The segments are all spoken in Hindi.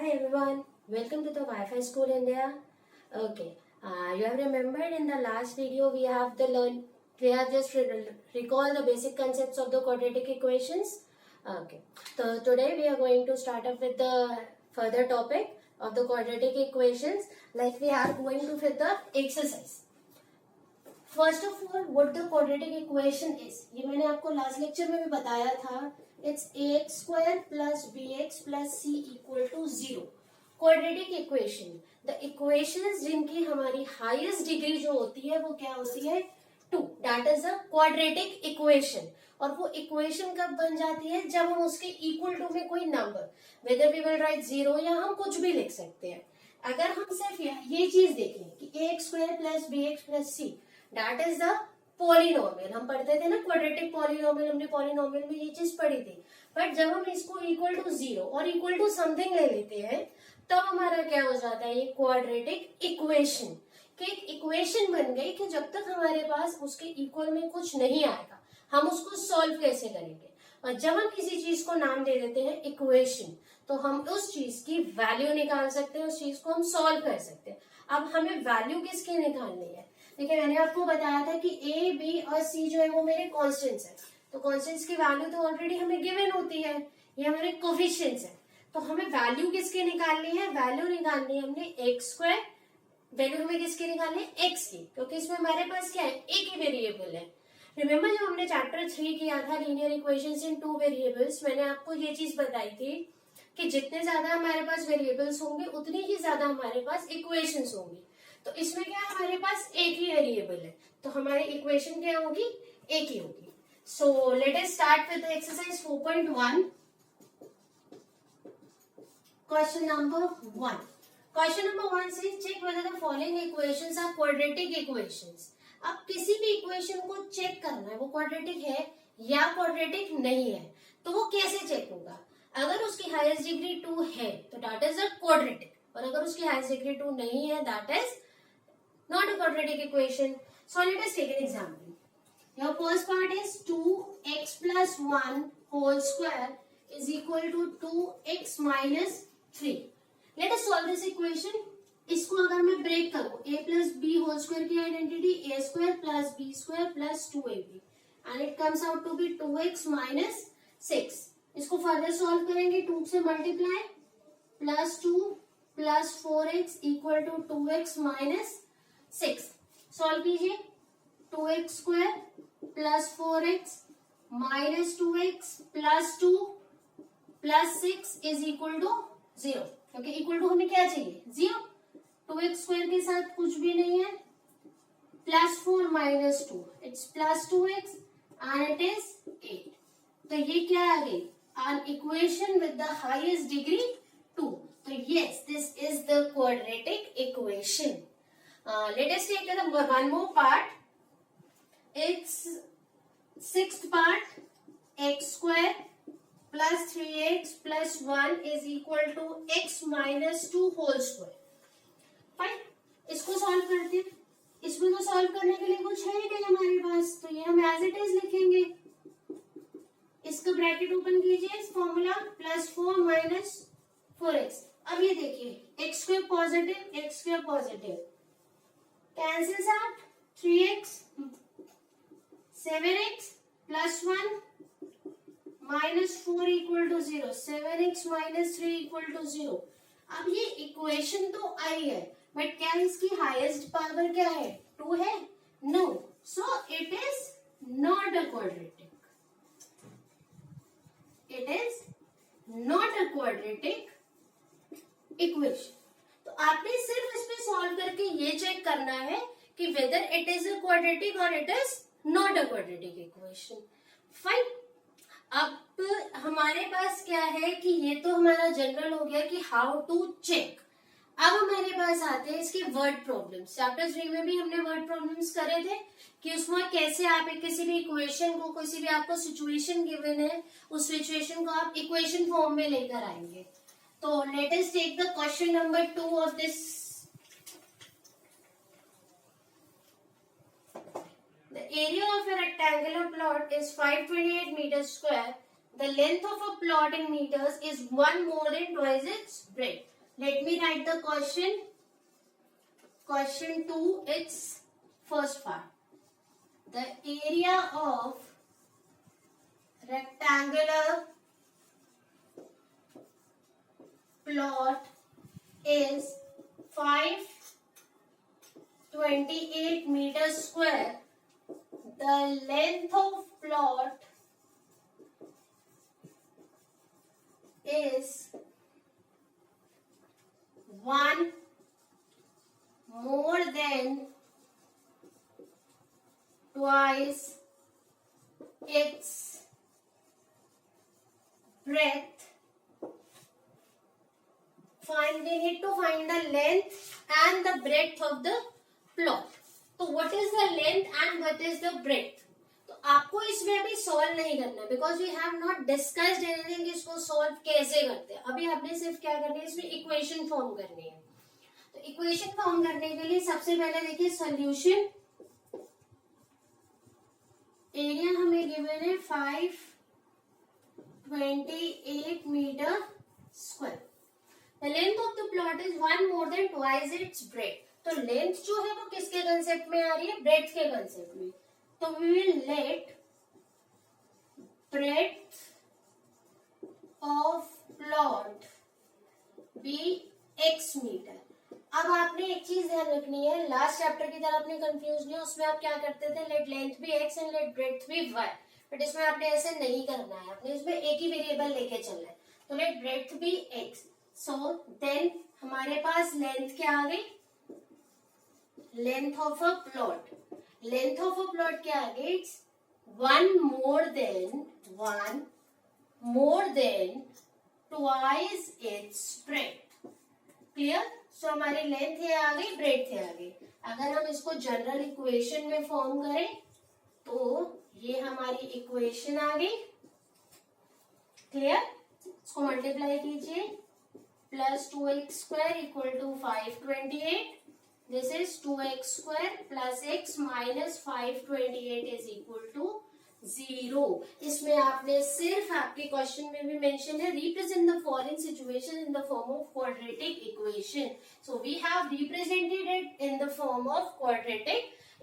Hi everyone, welcome to the Wi-Fi School India. Okay, you have remembered in the last video we have just recalled the basic concepts of the quadratic equations. Okay, so today we are going to start up with the further topic of the quadratic equations. Like we are going to fit the exercise. First of all what the quadratic equation is, ये मैंने आपको लास्ट लेक्चर में भी बताया था. It's ax square plus bx plus c equal to 0. Quadratic equation, the equations जिनकी हमारी हाईएस्ट डिग्री जो होती है वो क्या होती है 2. That is a quadratic equation. और वो इक्वेशन कब बन जाती है, जब हम उसके इक्वल टू में कोई number, whether we will write 0 या हम कुछ भी लिख सकते हैं. अगर हम सिर्फ ये चीज देखें कि ax square plus bx plus c that is the polynomial, हम पढ़ते थे ना क्वाड्रेटिक पॉलिनोमियल, हमने पॉलिनोमियल में ये चीज पढ़ी थी. बट जब हम इसको इक्वल टू 0 और इक्वल टू समथिंग ले लेते हैं तब हमारा क्या हो जाता है, ये क्वाड्रेटिक इक्वेशन. कि एक इक्वेशन बन गई कि जब तक हमारे पास उसके इक्वल में कुछ नहीं आएगा हम उसको सॉल्व कैसे करेंगे. और जब हम किसी चीज को नाम दे देते हैं इक्वेशन तो हम उस चीज की वैल्यू निकाल सकते हैं, उस चीज को हम सॉल्व कर सकते हैं. अब हमें वैल्यू किसकी निकालनी है, देखिए मैंने आपको बताया था कि ए बी और सी जो है वो मेरे कॉन्स्टेंट्स है. तो कॉन्स्टेंट्स की वैल्यू तो ऑलरेडी हमें गिवन होती है, ये हमारे कोफिशिएंट्स है. तो हमें वैल्यू किसकी निकालनी है, वैल्यू निकालनी है हमने एक्स स्क्वायर. वैल्यू हमें किसकी निकालनी है, एक्स की, क्योंकि इसमें हमारे पास क्या है, एक ही वेरिएबल है. रिमेम्बर जब हमने चैप्टर 3 किया था लीनियर इक्वेशंस इन 2 वेरिएबल्स, मैंने आपको ये चीज बताई थी कि जितने ज्यादा हमारे पास वेरिएबल्स होंगे उतनी ही ज्यादा हमारे पास इक्वेशंस होंगी. तो इसमें क्या है, हमारे पास एक ही वेरिएबल है तो हमारी इक्वेशन क्या होगी, एक ही होगी. So let us start with exercise 4.1. Question number 1. Question number 1 से check whether the following equations are quadratic equations. अब किसी भी इक्वेशन को चेक करना है वो क्वाड्रेटिक है या क्वाड्रेटिक नहीं है. तो वो कैसे चेक होगा, अगर उसकी हाईएस्ट डिग्री 2 है तो दैट इज अ क्वाड्रेटिक, और अगर उसकी हाईएस्ट डिग्री 2 नहीं है that is not a quadratic equation. So let us take an example. Your first part is 2x plus 1 whole square is equal to 2x minus 3. Let us solve this equation. इसको अगर मैं ब्रेक करूं, a plus b whole square की identity a square plus b square plus 2ab and it comes out to be 2x minus 6. इसको फर्दर सॉल्व करेंगे, 2 से multiply plus 2 plus 4x equal to 2x minus 6. Solve कीजिए, 2x square plus 4x minus 2x plus 2 plus 6 is equal to 0. क्योंकि इक्वल टू हमें क्या चाहिए, 0. 2x स्क्वायर के साथ कुछ भी नहीं है, plus 4 minus 2 it's plus 2x and it is 8. तो ये क्या आ गई, an equation with the highest degree 2. तो yes, this is the quadratic equation. Let us take one more part. It's 6th part. X square plus 3x plus 1 is equal to x minus 2 whole square. Fine. इसको सॉल्व करते हैं. इसमें तो सॉल्व करने के लिए कुछ है ही नहीं हमारे पास, तो ये हम एज इट इज लिखेंगे. इसका ब्रैकेट ओपन कीजिए, फॉर्मूला प्लस 4 माइनस 4x. अब ये देखिए x square positive x square positive cancels out, 3x 7x plus 1 minus 4 equal to 0. 7x minus 3 equal to 0. अब ये इक्वेशन तो आई है बट क्या इसकी हाईएस्ट पावर क्या है, 2 है, no. So it is not a quadratic. It is not a quadratic equation. तो आपने सिर्फ इस पे सॉल्व करके ये चेक करना है कि whether it is a quadratic और it is not a quadratic equation. Fine. अब हमारे पास क्या है कि ये तो हमारा जनरल हो गया कि हाउ टू चेक. अब हमारे पास आते हैं इसके वर्ड प्रॉब्लम्स. चैप्टर 3 में भी हमने वर्ड प्रॉब्लम्स करे थे कि उसमें कैसे आप किसी भी इक्वेशन को, किसी भी आपको सिचुएशन गिवन है उस सिचुएशन को आप इक्वेशन फॉर्म में लेकर आएंगे. So let us take the question number 2 of this. The area of a rectangular plot is 528 meters square. The length of a plot in meters is 1 more than twice its breadth. Let me write the question. Question 2, its first part. The area of rectangular plot is 528 meters square. The length of plot is 1 more than twice its breadth. We need to find the length and the breadth of the plot. तो what is the length and what is the breadth? तो आपको इसमें अभी सॉल्व नहीं करना है because we have not discussed anything इसको सॉल्व कैसे करते हैं. अभी आपने सिर्फ क्या करना है, इसमें इक्वेशन फॉर्म करनी है. तो इक्वेशन फॉर्म करने के लिए सबसे पहले देखिए सोल्यूशन. एरिया हमें गिवन है 528 metre square. The length of the plot is 1 more than twice its breadth. तो लेंथ जो है वो किसके कंसेप्ट में आ रही है, ब्रेड्थ के कंसेप्ट में. तो we will let breadth of plot be x metre. अब आपने एक चीज ध्यान रखनी है, लास्ट चैप्टर की तरह आपने कंफ्यूज नहीं, उसमें आप क्या करते थे, लेट लेंथ भी x एंड लेट ब्रेड्थ भी y. बट इसमें आपने ऐसे नहीं करना है, आपने इसमें एक ही वेरिएबल लेके चलना है. तो लेट ब्रेड्थ भी x. सो देन हमारे पास लेंथ क्या आ गई, length of a plot. Length of a plot क्या आ गई, 1 more than twice its breadth. Clear. So हमारी लेंथ ये आ गई, ब्रेड्थ ये आ गई. अगर हम इसको जनरल इक्वेशन में फॉर्म करें तो ये हमारी इक्वेशन आ गई. क्लियर. इसको मल्टीप्लाई कीजिए. Plus 2x square equal to 528. This is 2x square plus x minus 528 is equal to 0. इसमें आपने सिर्फ आपके क्वेश्चन में भी मेंशन है, represent the following situation in the form of quadratic equation. So we have represented it in the form of quadratic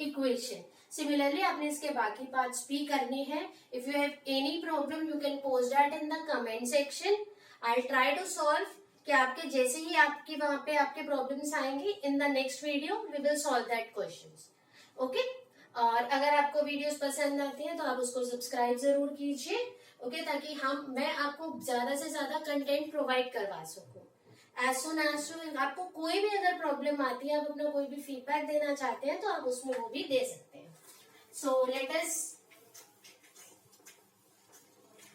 equation. Similarly, आपने इसके बाकी पार्ट्स भी करने हैं. If you have any problem, you can post that in the comment section. I'll try to solve. कि आपके जैसे ही आपकी वहां पे आपके प्रॉब्लम्स आएंगे in the next video we will solve that questions. Okay. और अगर आपको वीडियोस पसंद आती हैं तो आप उसको सब्सक्राइब जरूर कीजिए. ओके. ताकि मैं आपको ज्यादा से ज्यादा कंटेंट प्रोवाइड करवा सकूं. एज सुन आपको कोई भी अगर प्रॉब्लम आती है, आप अपना कोई भी फीडबैक देना चाहते हैं तो आप उसमें वो भी दे सकते हैं. सो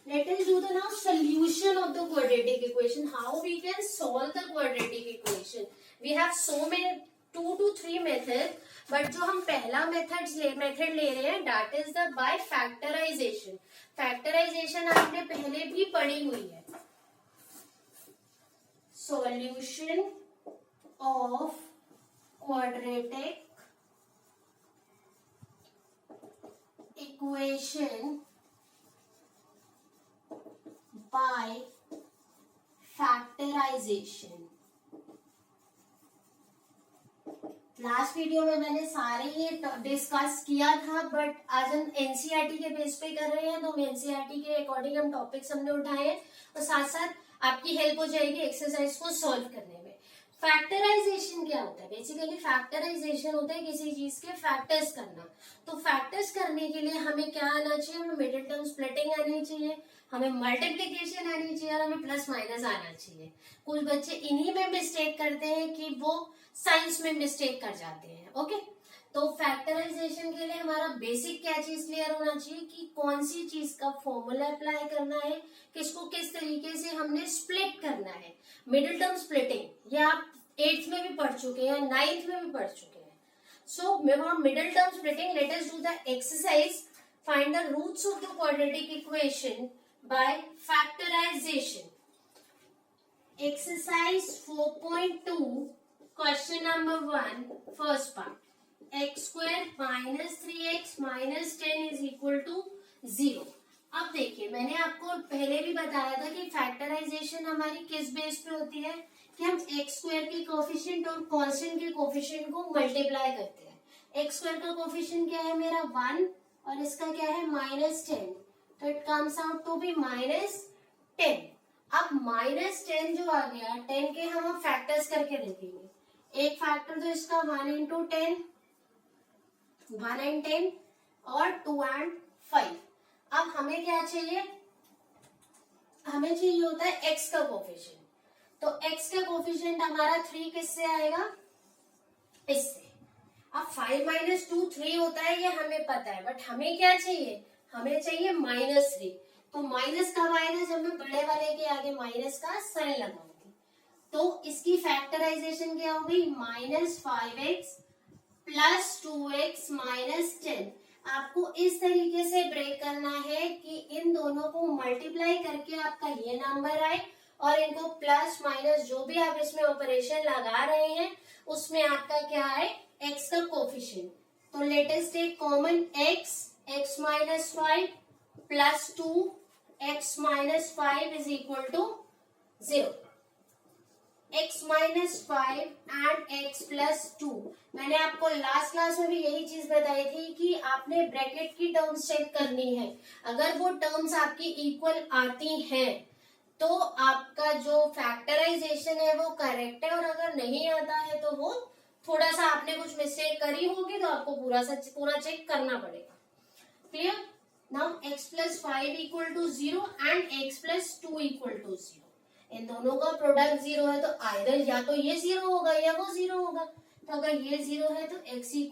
let us do the now solution of the quadratic equation. How we can solve the quadratic equation? We have so many 2 to 3 methods, but जो हम पहला मेथड ले रहे हैं that is the by factorization. Factorization आपने पहले भी पढ़ी हुई है. Solution of quadratic equation by factorization. Last video में मैंने सारे ये डिस्कस किया था, बट आज हम एनसीईआरटी के बेस पे कर रहे हैं तो एनसीईआरटी के अकॉर्डिंग हम टॉपिक्स हमने उठाए हैं और साथ साथ आपकी हेल्प हो जाएगी एक्सरसाइज को सॉल्व करने में. फैक्टराइजेशन क्या होता है? बेसिकली फैक्टराइजेशन होता है किसी चीज के फैक्टर्स करना. तो फैक्टर्स करने के लिए हमें क्या आना चाहिए, हमें मिडिल टर्म स्प्लिटिंग आनी चाहिए, हमें मल्टीप्लीकेशन आनी चाहिए और हमें प्लस माइनस आना चाहिए. कुछ बच्चे इन्हीं में मिस्टेक करते हैं कि वो साइंस में मिस्टेक कर जाते हैं. ओके. तो फैक्टराइजेशन के लिए हमारा बेसिक क्या चीज क्लियर होना चाहिए कि कौन सी चीज का फॉर्मूला अप्लाई करना है, किसको किस तरीके से हमने स्प्लिट करना है. मिडिल टर्म स्प्लिटिंग ये आप 8th में भी पढ़ चुके हैं, 9th में भी पढ़ चुके हैं. So middle term splitting, let us do the exercise. Find the roots of the quadratic equation by factorization. Exercise 4.2, question number 1, first part. X square minus 3x minus 10 is equal to 0. अब देखिए मैंने आपको पहले भी बताया था कि फैक्टराइजेशन हमारी किस बेस पे होती है, कि हम एक्स स्क्वायर के कोफिशिएंट और कांस्टेंट के कोफिशिएंट को मल्टीप्लाई करते हैं। एक्स स्क्वायर का कोफिशिएंट क्या है मेरा 1 और इसका क्या है -10, तो it comes out to be -10। अब -10 जो आ गया, 10 के हम फैक्टर्स करके देखेंगे। एक फैक्टर तो इसका 1 into 10, 1 and 10 और 2 and 5। अब हमें क्या चाहिए, हमें चाहिए होता है x का कोफिशिएंट। तो x का कोफिशिएंट हमारा 3 किससे आएगा, इससे। अब 5 - 2 3 होता है, ये हमें पता है, बट हमें क्या चाहिए, हमें चाहिए -3। तो माइनस कब आएगा, जब मैं बड़े वाले के आगे माइनस का साइन लगाऊंगी। तो इसकी फैक्टराइजेशन क्या होगी, -5x + 2x - 10। आपको इस तरीके से ब्रेक करना है कि इन दोनों को मल्टीप्लाई करके आपका ये नंबर आए और इनको प्लस माइनस जो भी आप इसमें ऑपरेशन लगा रहे हैं उसमें आपका क्या है, x का कोफिशिएंट। तो let us take common x -5 + 2x - 5 is equal to 0। x - 5 and x + 2। मैंने आपको लास्ट क्लास में भी यही चीज बताई थी कि आपने ब्रैकेट की टर्म्स चेक करनी है। अगर वो टर्म्स आपकी इक्वल आती हैं तो आपका जो फैक्टराइजेशन है वो करेक्ट है, और अगर नहीं आता है तो वो थोड़ा सा आपने कुछ मिस्टेक करी होगी, तो आपको पूरा चेक करना पड़ेगा। Clear. Now x + 5 = 0 and x + 2 = 0। इन दोनों का प्रोडक्ट 0 है तो आइदर या तो ये 0 होगा या वो 0 होगा। तो अगर ये 0 है तो x =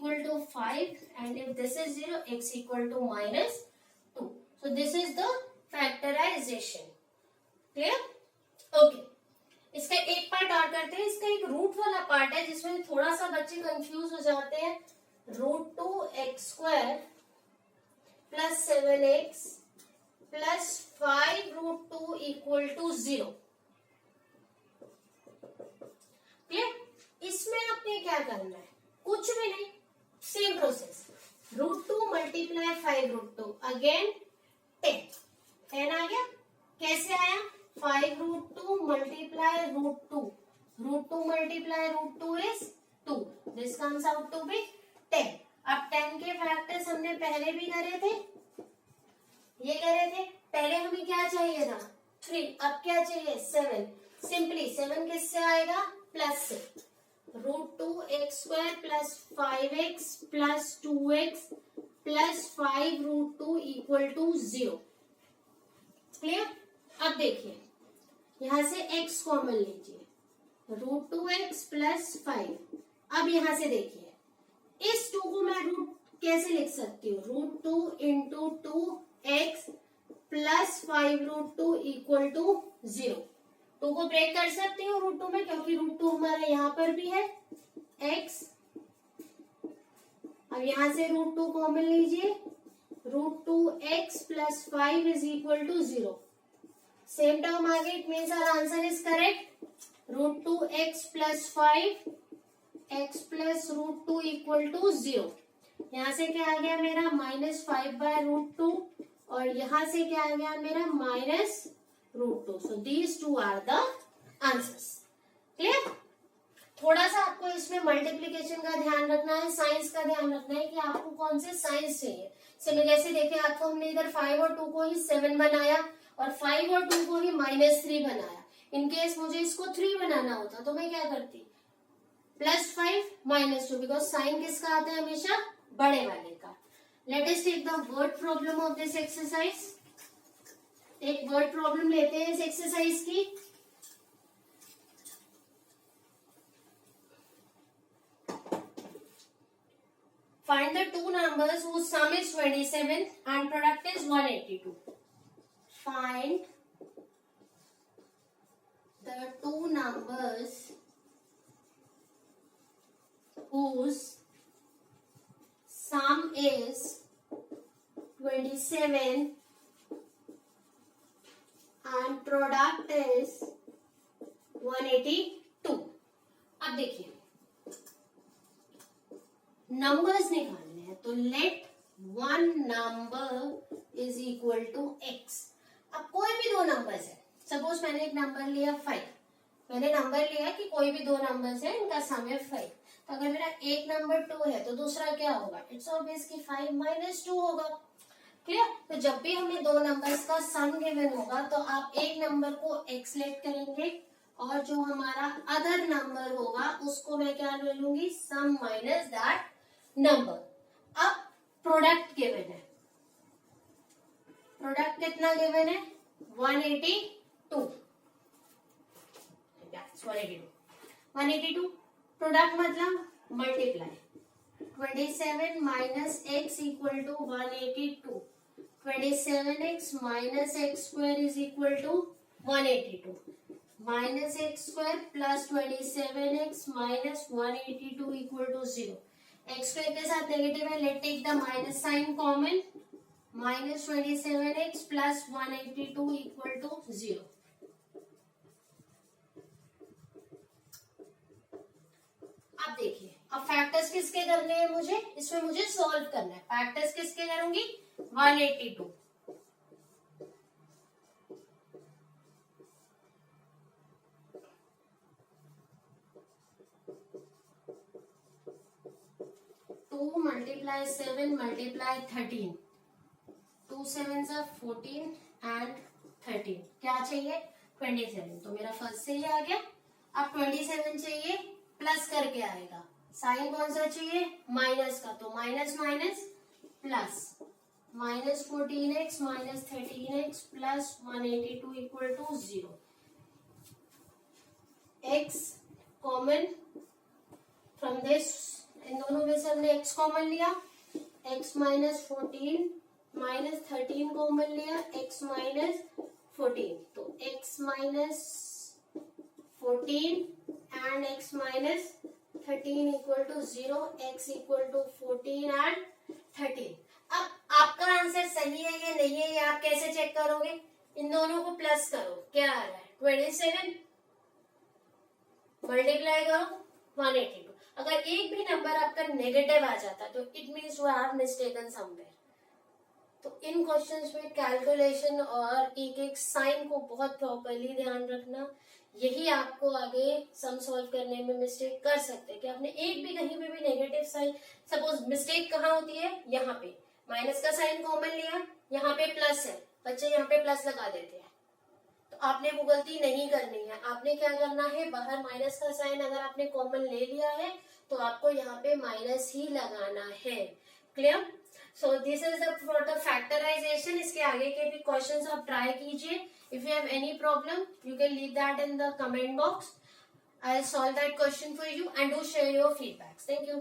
5 and if this is 0 x = -2। So this is the factorisation. Clear. Okay, इसका एक पार्ट और करते हैं। इसका एक रूट वाला पार्ट है जिसमें थोड़ा सा बच्चे कंफ्यूज हो जाते हैं। √2x² + 7x + 5√2 = 0। क्लियर। इसमें आपने क्या करना है, कुछ भी नहीं, सेम प्रोसेस। √2 × 5√2 अगेन 10 आ गया। कैसे आया, 5√2 × √2, √2 × √2 is 2, this comes out to be 10। अब 10 के फैक्टर्स हमने पहले भी करे थे, ये करे थे। पहले हमें क्या चाहिए था, 3, अब क्या चाहिए 7। सिंपली 7 किससे आएगा, प्लस से। √2x² + 5x + 2x + 5√2 = 0। क्लियर। अब देखिए यहां से x कॉमन लीजिए, √2x + 5। अब यहां से देखिए इस 2 को मैं रूट कैसे लिख सकती हूँ, √2 × 2x + 5√2 = 0। 2 को ब्रेक कर सकती हूँ √2 में, क्योंकि √2 हमारा यहाँ पर भी है x। अब यहां से √2 कॉमन लीजिए, √2x + 5 = 0। सेम टर्म आ गई, it means our answer is correct. √2x + 5 x + √2 = 0। यहाँ से क्या आ गया मेरा -5/√2 और यहाँ से क्या आ गया मेरा -√2। So these 2 are the answers. Clear. थोड़ा सा आपको इसमें मल्टीप्लीकेशन का ध्यान रखना है, साइंस का ध्यान रखना है कि आपको कौन से साइंस चाहिए। जैसे देखिए आपको हमने इधर 5 और 2 को ही 7 बनाया और 5 और 2 को ही -3 बनाया। इनकेस मुझे इसको 3 बनाना होता तो मैं क्या करती, +5 - 2, बिकॉज साइन किसका आता है, हमेशा बड़े वाले का। Let us take the word problem of this exercise. एक वर्ड प्रॉब्लम लेते हैं इस एक्सरसाइज की। Find the two numbers whose sum is 27 and product is 182. Find the two numbers whose sum is 27 and product is 182. अब देखिए नंबर्स निकालने हैं, तो let one number is equal to x। अब कोई भी दो नंबर्स है, सपोज मैंने एक नंबर लिया 5 मैंने नंबर लिया कि कोई भी दो नंबर्स है, इनका सम है 5। तो अगर मेरा एक नंबर 2 है तो दूसरा क्या होगा? इट्स ऑब्वियस कि 5 माइनस 2 होगा। क्लियर? तो जब भी हमें दो नंबर्स का सम गिवन होगा तो आप एक नंबर को x लेट करेंगे और जो हमारा अदर नंबर होगा उसको मैं क्या ले लूंगी? Sum minus that number. अब प्रोडक्ट गिवन है, प्रोडक्ट कितना गिवन है? 182। 182 प्रोडक्ट मतलब multiply 27 minus x equal to 182। 27x minus x square is equal to 182 minus x square plus 27x minus 182 equal to 0। X square के साथ नेगेटिव है, let take the minus sign common. Minus 27x plus 182 equal to 0। अब देखिए, अब फैक्टर्स किसके करने हैं मुझे? इसमें मुझे सॉल्व करना है। फैक्टर्स किसके करूंगी? 182। To multiply 7 multiply 13, 2 7s are 14 and 13 क्या चाहिए? 27। तो मेरा फर्स्ट से ही आ गया। अब 27 चाहिए, प्लस करके आएगा। साइन कौन सा चाहिए? माइनस का, तो minus minus plus. Minus 14x minus 13x plus 182 equal to 0। x common from this, इन दोनों में से हमने x कॉमन लिया। x माइनस 14 माइनस 13 कॉमन लिया, x माइनस 14। तो x minus 14 and x minus 13 equal to 0। x equal to 14 and 13। अब आपका आंसर सही है या नहीं है, ये आप कैसे चेक करोगे? इन दोनों को प्लस करो, क्या आ रहा है? 27 मल्टीप्लाई करो 182। अगर एक भी नंबर आपका नेगेटिव आ जाता तो it means you have mistaken somewhere. तो इन क्वेश्चंस में कैलकुलेशन और एक एक साइन को बहुत प्रॉपरली ध्यान रखना। यही आपको आगे सम सॉल्व करने में मिस्टेक कर सकते हैं कि आपने एक भी कहीं पे भी नेगेटिव साइन, सपोज मिस्टेक कहाँ होती है? यहाँ पे माइनस का साइन कॉमन लिया, यहाँ पे प्लस है, बच्चे यहाँ पे प्लस लगा देते हैं। तो आपने वो गलती नहीं करनी है। आपने क्या करना है? बाहर माइनस का साइन अगर आपने कॉमन ले लिया है तो आपको यहाँ पे माइनस ही लगाना है। Clear? So this is the factorisation. इसके आगे के भी क्वेश्चंस आप ट्राई कीजिए। If you have any problem you can leave that in the comment box. I will solve that question for you and do share your feedbacks. Thank you.